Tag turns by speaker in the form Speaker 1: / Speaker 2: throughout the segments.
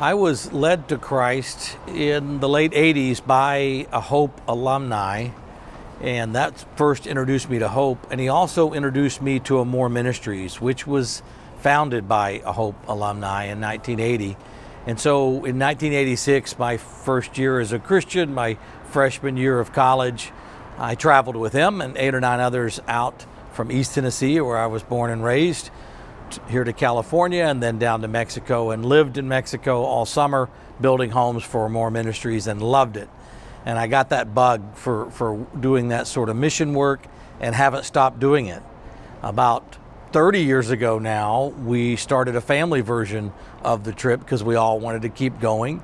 Speaker 1: I was led to Christ in the late 80s by a Hope alumni, and that first introduced me to Hope. And he also introduced me to Amor Ministries, which was founded by a Hope alumni in 1980. And so in 1986, my first year as a Christian, my freshman year of college, I traveled with him and 8 or 9 others out from East Tennessee, where I was born and raised, here to California and then down to Mexico, and lived in Mexico all summer building homes for Amor Ministries and loved it. And I got that bug for doing that sort of mission work and haven't stopped doing it. About 30 years ago now, we started a family version of the trip because we all wanted to keep going.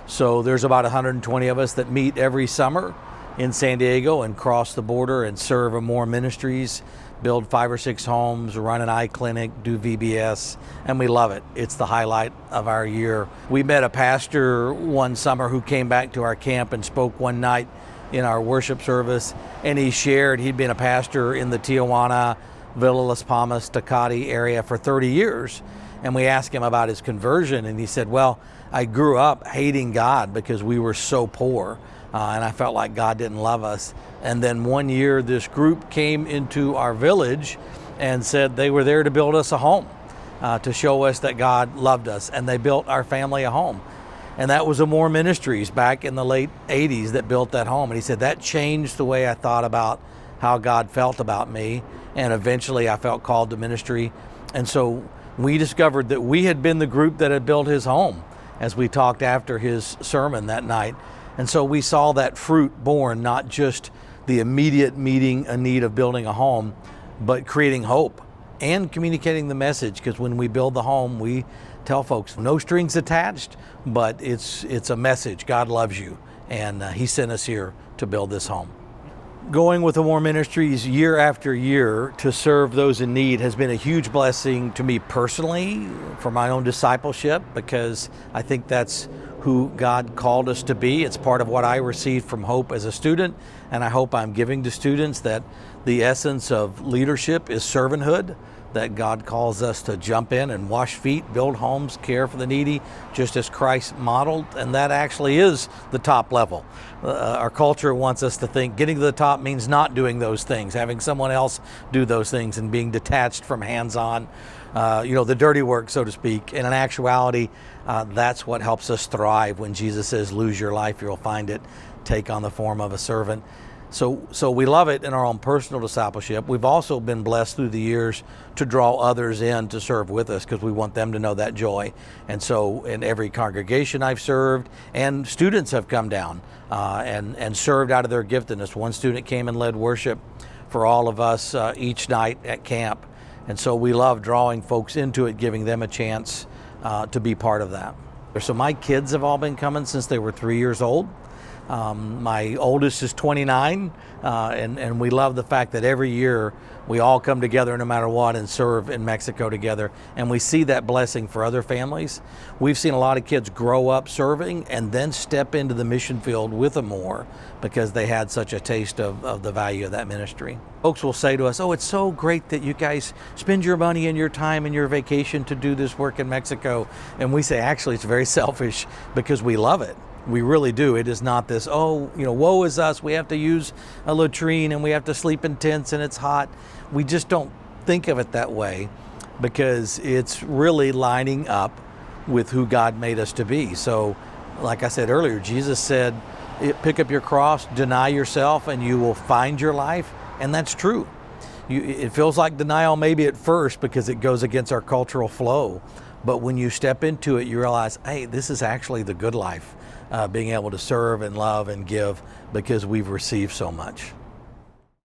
Speaker 1: So there's about 120 of us that meet every summer in San Diego and cross the border and serve Amor Ministries, build 5 or 6 homes, run an eye clinic, do VBS, and we love it. It's the highlight of our year. We met a pastor one summer who came back to our camp and spoke one night in our worship service, and he shared he'd been a pastor in the Tijuana, Villa Las Palmas, Tecate area for 30 years. And we asked him about his conversion, and he said, well, I grew up hating God because we were so poor. And I felt like God didn't love us. And then one year, this group came into our village and said they were there to build us a home, to show us that God loved us. And they built our family a home. And that was Amor Ministries back in the late 80s that built that home. And he said that changed the way I thought about how God felt about me. And eventually I felt called to ministry. And so we discovered that we had been the group that had built his home as we talked after his sermon that night. And so we saw that fruit born, not just the immediate meeting a need of building a home, but creating hope and communicating the message. Because when we build the home, we tell folks no strings attached, but it's a message. God loves you, and he sent us here to build this home. Going with Amor Ministries year after year to serve those in need has been a huge blessing to me personally for my own discipleship, because I think that's who God called us to be. It's part of what I received from Hope as a student, and I hope I'm giving to students, that the essence of leadership is servanthood, that God calls us to jump in and wash feet, build homes, care for the needy, just as Christ modeled, and that actually is the top level. Our culture wants us to think getting to the top means not doing those things, having someone else do those things and being detached from hands-on, the dirty work, so to speak. And in actuality, that's what helps us thrive when Jesus says, lose your life, you'll find it, take on the form of a servant. So we love it in our own personal discipleship. We've also been blessed through the years to draw others in to serve with us, because we want them to know that joy. And so in every congregation I've served, and students have come down and served out of their giftedness. One student came and led worship for all of us each night at camp. And so we love drawing folks into it, giving them a chance to be part of that. So my kids have all been coming since they were 3 years old. My oldest is 29, and we love the fact that every year we all come together no matter what and serve in Mexico together, and we see that blessing for other families. We've seen a lot of kids grow up serving and then step into the mission field with Amor because they had such a taste of the value of that ministry. Folks will say to us, oh, it's so great that you guys spend your money and your time and your vacation to do this work in Mexico. And we say, actually, it's very selfish because we love it. We really do. It is not this, woe is us, we have to use a latrine and we have to sleep in tents and it's hot. We just don't think of it that way, because it's really lining up with who God made us to be. So, like I said earlier, Jesus said, pick up your cross, deny yourself, and you will find your life. And that's true. It feels like denial maybe at first because it goes against our cultural flow. But when you step into it, you realize, hey, this is actually the good life. Being able to serve and love and give because we've received so much.